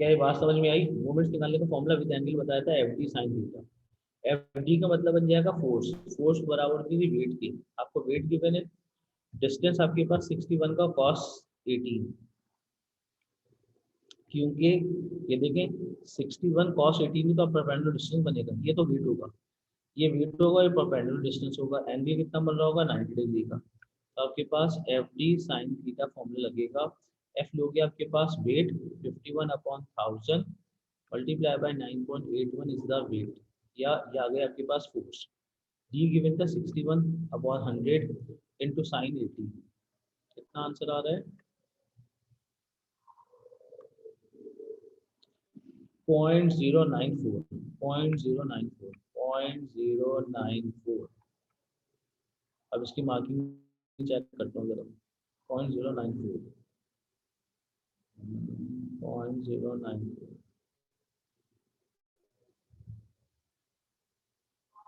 Speaker 1: क्या ये बात समझ में आई, मोमेंट्स निकालने का फॉर्मूला विद एंगल बताया था F D sine theta. F D का मतलब बन जाएगा फोर्स, फोर्स बराबर होती थी वेट की। आपको वेट गिवन है, डिस्टेंस आपके पास 61 का cos 18, क्योंकि ये देखें 61 cos 18 ही तो परपेंडिकुलर डिस्टेंस बनेगा, ये तो वेट होगा, ये वेट होगा, ये परपेंडिकुलर डिस्टेंस होगा, एंगल कितना बन रहा होगा 90 डिग्री का। तो आपके पास F D sine theta formula लगेगा। एफ लोगे आपके पास weight 51/1000 multiply by 9.81 is the weight, या ये आ गया आपके पास फोर्स। डी गिवन था 61/100 इंटू साइन 18। कितना आंसर आ रहा है, 0.094, 0.094, 0.094। अब इसकी मार्किंग चेक करता हूँ जरा, 0.094, 0.094।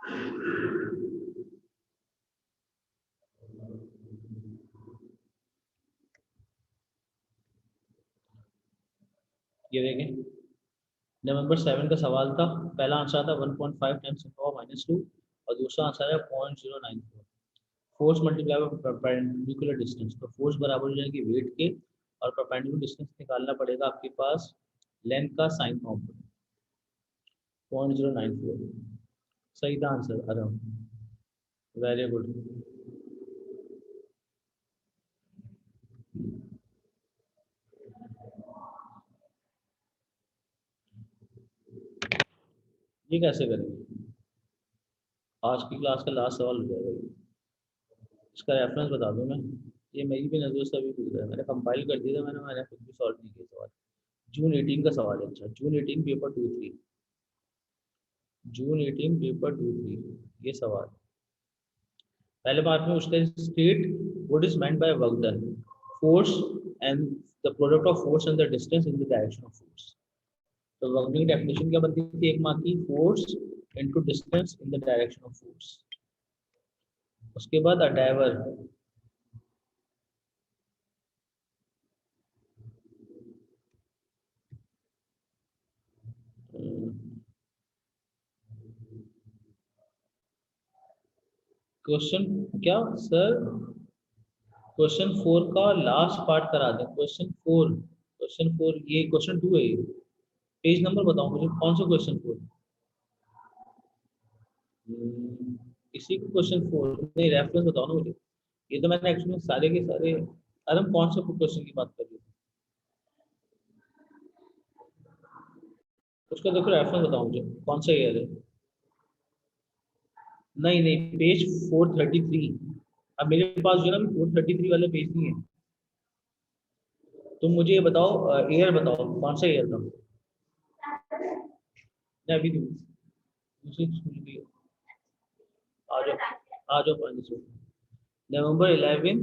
Speaker 1: ये देखें, नवंबर 7 का सवाल था, पहला आंसर था 1.5 टाइम्स 10⁻², और दूसरा आंसर है 0.094। Force multiply by perpendicular distance, तो फोर्स बराबर हो जाएगी वेट के, और परपेंडिकुलर डिस्टेंस निकालना पड़ेगा आपके पास लेंथ का साइन कॉम्पोनेंट 0.094। सही था आंसर अरम, वेरी गुड। ये कैसे करेंगे? आज की क्लास का लास्ट सवाल हो जाएगा ये। इसका रेफरेंस बता दूं मैं, ये मेरी भी नजर से अभी गुजरा है, मैंने कंपाइल कर दिया था, मैंने खुद भी सॉल्व नहीं किया सवाल। जून 18 का सवाल है। अच्छा, जून 18 पेपर 2-3, जून 18 पेपर 2-3, ये सवाल पहले बार में उसका state what is meant by work done, force and the product of force and the distance in the direction of force. तो वर्क डन की डेफिनेशन क्या बनती थी एक मार्क की, force into distance in the direction of force. उसके बाद अडाइवर, क्वेश्चन क्या सर, क्वेश्चन 4 का लास्ट पार्ट करा दें। क्वेश्चन 4 ये क्वेश्चन 2 है, ये पेज नंबर बताओ मुझे, कौन सा क्वेश्चन 4? इसी को क्वेश्चन 4 नहीं, रेफरेंस बताओ ना मुझे। ये तो मैंने एक्चुअली सारे के सारे, अरे हम कौन सा क्वेश्चन की बात कर रहे हैं, उसका देखो रेफरेंस बताओ मुझे, कौन सा ईयर है। नहीं नहीं, पेज 433। अब मेरे पास जो है ना 433 वाला पेज नहीं है। तुम मुझे ये बताओ, ईयर बताओ कौन सा ईयर था। नहीं अभी दूसरी स्कूल की, आ जाओ आ जाओ पानी से। नवंबर 11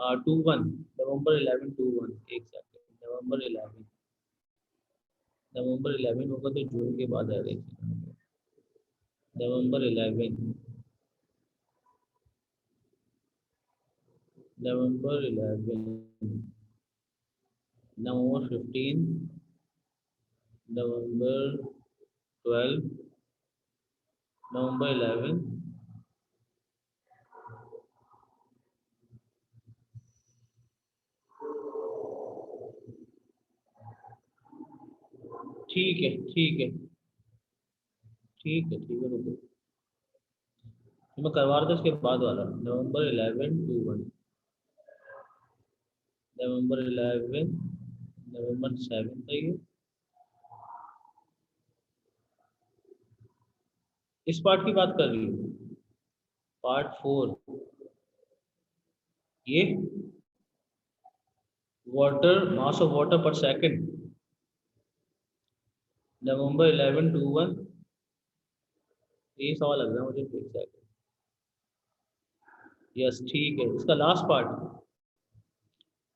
Speaker 1: 21, नवंबर 11 21, एक सेकंड, नवंबर 11 होगा तो जून के बाद आएगा। नवंबर 11, नवंबर 11, नवंबर 15, नवंबर 12, नवंबर 11, ठीक है ठीक है ठीक है ठीक है, रुको तो मैं करवा रहा था इसके बाद वाला, नवंबर 11 21, नवंबर 11, नवंबर 7 था ये। इस पार्ट की बात कर रही हूँ, पार्ट 4, ये वाटर, मास ऑफ वाटर पर सेकंड, नवंबर 11 21, ये सवाल लग रहा है मुझे, एक सेकंड, यस ठीक है। इसका लास्ट पार्ट,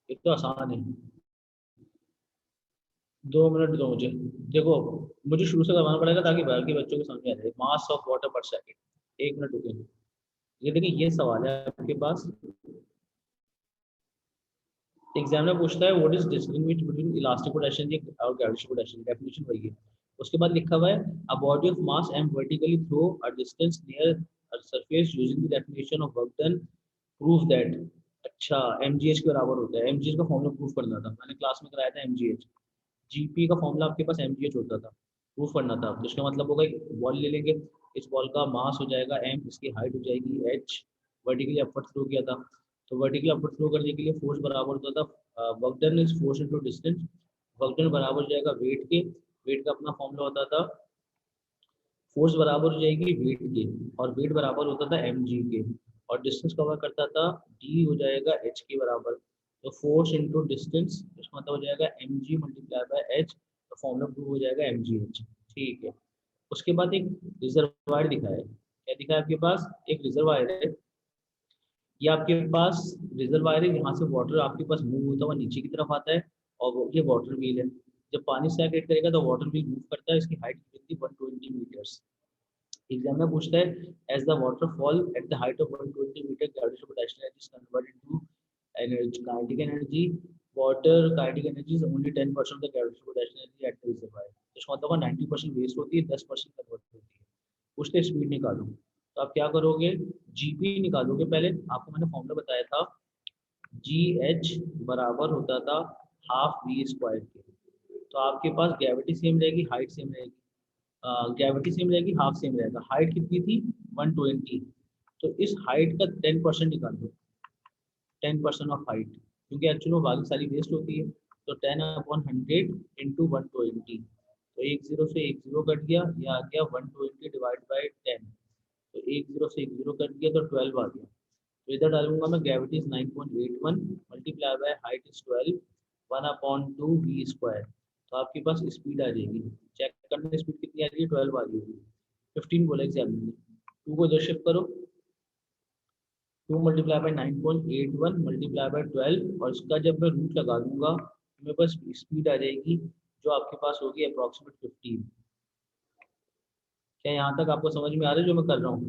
Speaker 1: एक तो आसान है, 2 मिनट दो मुझे, देखो मुझे शुरू से करवाना पड़ेगा ताकि बाकी बच्चों को समझ में आ जाए। मास ऑफ वाटर पर सेकंड, 1 मिनट रुके। ये देखिए, ये सवाल है आपके पास, एग्जाम में पूछता है what is distinguish between elastic potential और ग्रेविटेशनल पोटेंशियल, डेफिनेशन वही है। उसके बाद लिखा हुआ है a body of mass M vertically through a distance near a surface using the definition of work done prove that. अच्छा, mgh के बराबर होता है, mgh का फॉर्मूला प्रूफ करना था, मैंने क्लास में कराया था। mgh, gp का फॉर्मूला आपके पास mgh होता था, प्रूफ करना था। तो इसका मतलब होगा बॉल ले लेंगे, इस बॉल का मास हो जाएगा m, इसकी हाइट हो जाएगी h, वर्टिकली अपवर्ड थ्रो किया था, तो वर्टिकली अपवर्ड थ्रो करने के लिए फोर्स बराबर होता था work done is force into distance, work done बराबर हो जाएगा वेट के, वेट का अपना फॉर्मूला होता था, फोर्स बराबर हो जाएगी वेट के, और वेट बराबर होता था mg के, और डिस्टेंस कवर करता था d हो जाएगा h के बराबर। तो फोर्स इनटू डिस्टेंस, इसका मतलब हो जाएगा mg मल्टीप्लाई बाय h, तो फॉर्मूला प्रूव हो जाएगा mgh। ठीक है। उसके बाद एक रिजर्वायर दिखाया है, क्या दिखा है आपके पास, एक रिजर्वायर है, ये आपके पास रिजर्वायर है, यहाँ से वाटर आपके पास मूव होता हुआ नीचे की तरफ आता है, और ये वाटर व्हील है। जब पानी सैचुरेट करेगा तो वाटर व्हील मूव करता है, इसकी हाइट कितनी 120 मीटर्स। एग्जाम में पूछता है as the water fall at the height of 120 metre gravitational potential energy is converted to energy kinetic energy water kinetic energy is only 10% of the gravitational potential energy at the reservoir. तो इसका मतलब 90% वेस्ट होती है, 10% कन्वर्ट होती है। पूछते स्पीड निकालो, तो आप क्या करोगे, जीपी निकालोगे। पहले आपको मैंने फॉर्मूला बताया था, जी एच बराबर होता था हाफ वी स्क्वायर के। तो आपके पास ग्रेविटी सेम रहेगी, हाइट सेम रहेगी, ग्रेविटी सेम रहेगी, हाफ सेम रहेगा। हाइट कितनी थी 120, तो इस हाइट का 10% निकाल दो, 10% ऑफ हाइट, क्योंकि एक्चुअली बाकी सारी वेस्ट होती है। तो 10/100 इंटू 120, तो एक जीरो से एक जीरो कट गया, ये आ गया 120 डिवाइड बाई 10। तो एक जीरो से एक जीरो कट गया तो 12 आ गया। तो इधर डालूंगा मैं, gravity is 9.81 multiply by height is 12, 1/2 V square. तो आपके पास स्पीड आ जाएगी, चेक करने स्पीड कितनी आ रही है, 12 आ रही होगी। 15 बोला एग्जाम में, 2 को इधर शिफ्ट करो, 2 मल्टीप्लाई बाई 9.81 मल्टीप्लाई बाई 12, और इसका जब मैं रूट लगा दूंगा तो मेरे पास स्पीड आ जाएगी जो आपके पास होगी अप्रॉक्सीमेट 15। क्या यहाँ तक आपको समझ में आ रहा है जो मैं कर रहा हूँ?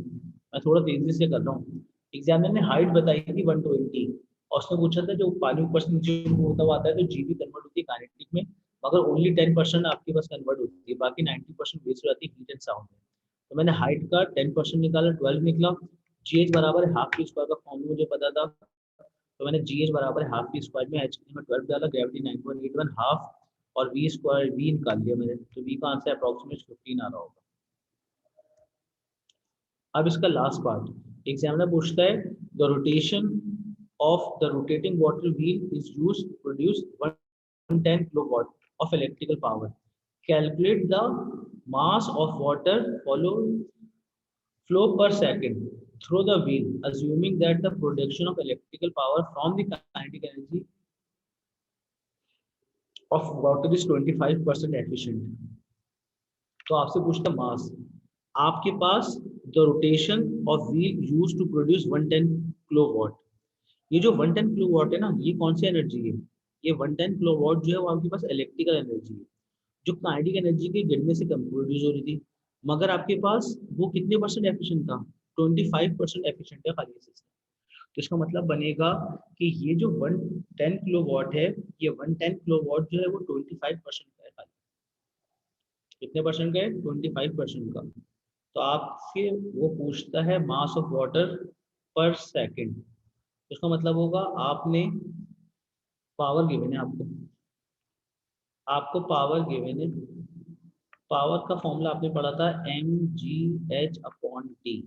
Speaker 1: मैं थोड़ा तेजी से कर रहा हूँ। एग्जामिनर ने हाइट बताई थी 120, और उसने पूछा था जो पानी ऊपर से नीचे move होता हुआ आता है तो जीबी कन्वर्ट होती है काइनेटिक में, मगर ओनली 10% आपके पास कन्वर्ट होती है, बाकी 90% वेस्ट हो जाती है हीट एंड साउंड में। तो मैंने हाइट का 10% निकाला, 12 निकला। जी एच बराबर है हाफ पी स्क्वायर का फॉर्मूला मुझे पता था, तो मैंने जी एच बराबर है हाफ पी स्क्वायर में एच में 12 डाला, ग्रेविटी 9.81 हाफ, और वी स्क्वायर वी निकाल लिया मैंने, तो वी का आंसर अप्रॉक्सीमेट 15 आ रहा होगा। अब इसका लास्ट पार्ट एग्जामिनर पूछता है, the rotation of the rotating water wheel is use produce 110 kilowatt of electrical power, calculate the mass of water follow flow per second through the wheel, assuming that the production of electrical power from the kinetic energy of water is 25% efficient। तो आपसे पूछता मास, आपके पास the rotation of wheel use to produce 110 kilowatt. ये जो 110 किलोवाट है ना, ये कौन सी एनर्जी है? ये 110 किलोवाट जो है वो आपके पास इलेक्ट्रिकल एनर्जी है, जो काइनेटिक एनर्जी के गिरने से कम प्रोड्यूस हो रही थी। मगर आपके पास वो कितने परसेंट एफिशिएंट था? 25% एफिशिएंट है खाली सिस्टम। तो इसका मतलब बनेगा कि ये जो 110 किलोवाट है, ये 110 किलोवाट जो है वो 25% का है खाली। कितने परसेंट का है? 25% का। तो आपसे वो पूछता है मास ऑफ वाटर पर सेकंड, इसका मतलब होगा आपने पावर गिवन है, आपको पावर गिवन है। पावर का फॉर्मूला आपने पढ़ा था mgh/t,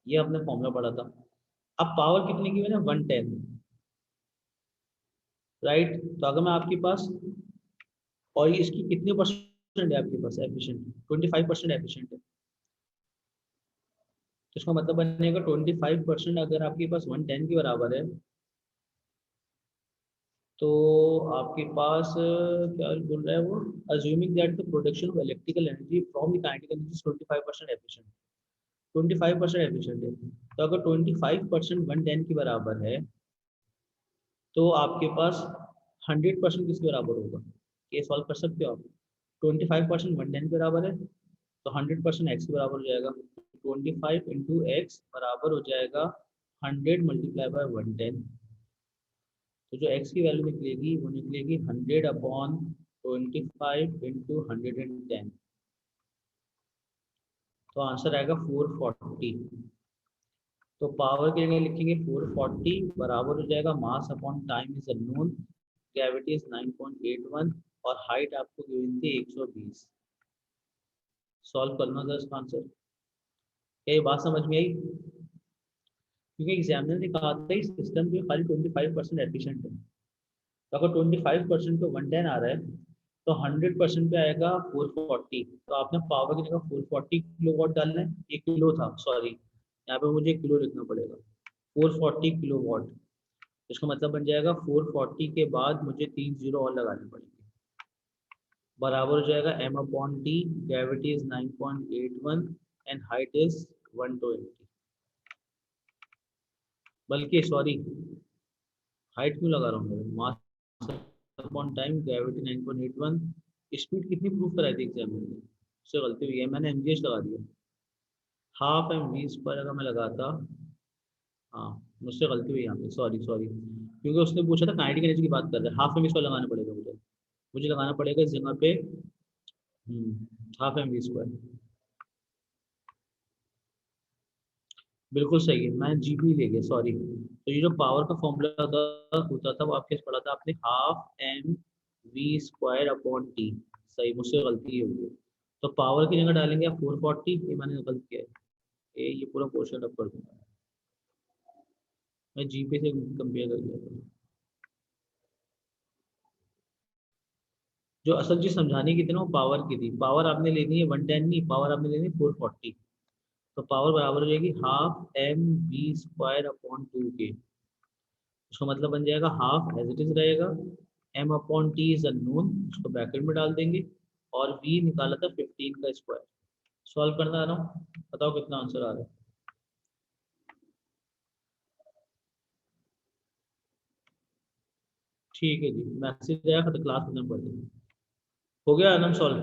Speaker 1: ये आपने फॉर्मूला पढ़ा था। अब पावर कितने गिवन है? 110, राइट। तो अगर मैं आपके पास, और ये इसकी कितने परसेंट है आपके पास एफिशिएंट? 25% एफिशिएंट है। तो इसका मतलब बनेगा 25% अगर आपके पास 110 के बराबर है, तो आपके पास क्या बोल रहा है वो, assuming that the production of electrical energy from the kinetic energy is 25% efficient. 25% efficient है, तो अगर 25% 110 के बराबर है, तो आपके पास 100% किसके बराबर होगा? ये सॉल्व कर सकते हो आप। 25% 110 के बराबर है, तो 100% एक्स के बराबर हो जाएगा। 25 इंटू एक्स बराबर हो जाएगा 100 मल्टीप्लाई बाय 110। तो जो x की वैल्यू निकलेगी वो निकलेगी 100/25 इंटू 110। तो आंसर आएगा 440। तो पावर के लिए लिखेंगे 440 बराबर हो जाएगा mass upon time is unknown, gravity is 9.81, और हाइट आपको गिवन थी 120। सॉल्व करना था इसका आंसर। क्या ये बात समझ में आई? क्योंकि एग्जामिनर ने कहा था इस सिस्टम जो खाली 25% एफिशिएंट है, तो अगर 25% पे 110 आ रहा है, तो 100% पे आएगा 440। तो आपने पावर की जगह 440 किलोवाट डालना है, ये किलो था सॉरी, यहाँ पे मुझे किलो लिखना पड़ेगा। 440 किलोवाट, इसका मतलब बन जाएगा 440 के बाद मुझे 3 जीरो और लगाने पड़ेंगे, बराबर हो जाएगा m/t। Gravity is 9.81 and height is 120, बल्कि सॉरी हाइट क्यों लगा रहा हूँ, mass upon time gravity 9.81। Speed कितनी प्रूफ कराई थी एग्जाम में? उससे गलती हुई है, मैंने mgh लगा दिया। हाफ एम वी स्क्वायर अगर मैं लगाता, हाँ मुझसे गलती हुई यहाँ पे, सॉरी सॉरी, क्योंकि उसने पूछा था काइनेटिक एनर्जी की बात कर रहे हैं, हाफ एम वी स्क्वायर लगाना पड़ेगा मुझे, मुझे लगाना पड़ेगा इस जगह पे हाफ एम वी स्क्वायर। बिल्कुल सही है, मैं जीबी ले गया, सॉरी। तो ये जो पावर का फॉर्मूला होता था वो आपके पढ़ा था आपने, half M V square upon T. सही, मुझसे गलती हो गई। तो पावर की जगह डालेंगे आप 440, ये मैंने गलत किया है, ये पूरा पोर्शन अप कर दूंगा, मैं जीपी से कंपेयर कर लिया था। जो असल चीज समझाने की थी ना वो पावर की थी, पावर आपने लेनी है 110 नहीं, पावर आपने लेनी है 440। तो पावर बराबर हो जाएगी half M V square upon 2 के। उसका मतलब बन जाएगा हाफ एज इट इज रहेगा, M upon T is unknown, उसको ब्रैकेट में डाल देंगे, और वी निकाला था 15 का स्क्वायर। सॉल्व करना आ रहा हूँ, बताओ कितना आंसर आ रहा है। ठीक है जी, मैसेज आया तो क्लास खत्म कर देंगे। हो गया आराम सॉल्व,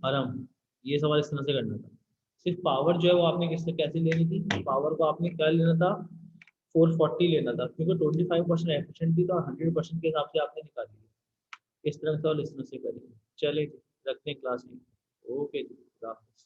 Speaker 1: आराम। ये सवाल इस तरह से करना था। सिर्फ पावर जो है वो आपने किससे कैसे लेनी थी, पावर को आपने क्या लेना था, 440 लेना था, क्योंकि 25% एफिशिएंट थी तो 100% के हिसाब से आपने निकाली है। इस तरह से और इस तरह से करेंगे। चले जी, रखते हैं क्लास में। ओके जी, खुदा हाफिज़।